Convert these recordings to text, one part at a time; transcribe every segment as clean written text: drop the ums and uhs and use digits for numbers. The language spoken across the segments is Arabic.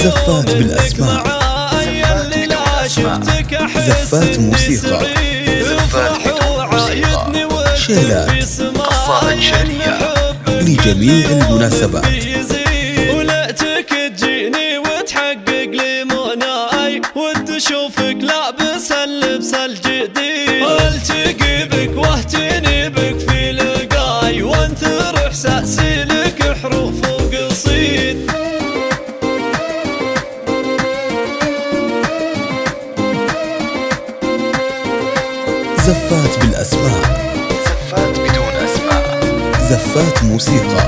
زفات بالأسماع، زفات موسيقى، شيلات، قصائد شعرية لجميع المناسبات. ولا تجيني وتحقق لي مناي، ود اشوفك لابس اللبس الجديد، التقي بك واهتني بك في لقاي، وانثر احساسي لك حروف وقصيد. زفات بالأسماع، زفات بدون أسماء، زفات موسيقى،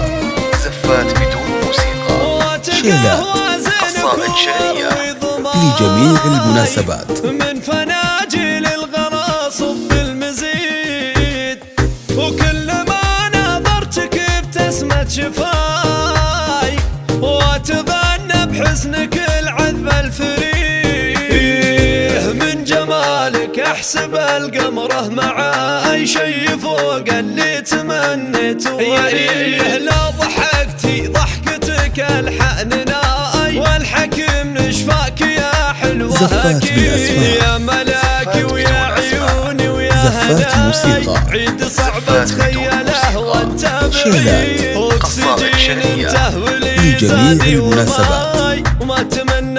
زفات بدون موسيقى، شيلات، قصائد شعرية لجميع المناسبات. من فناجل الغراص بالمزيد، وكل ما نظرتك ابتسمت شفاي، واتغنى بحسنك العذب الفريه، من جمالك احسب القمره معاي، شي فوق اللي تمنيته يا لا ضحكتي ضحكتك الحن ناي، والحكم نشفاك يا حلوة زفات بالأسماء، يا ملاكي ويا عيوني ويا زفات موسيقى، عيد صعب تخيله وانت شيلات، اكسجين انت ولي لجميع زادي المناسبات. وما تمنى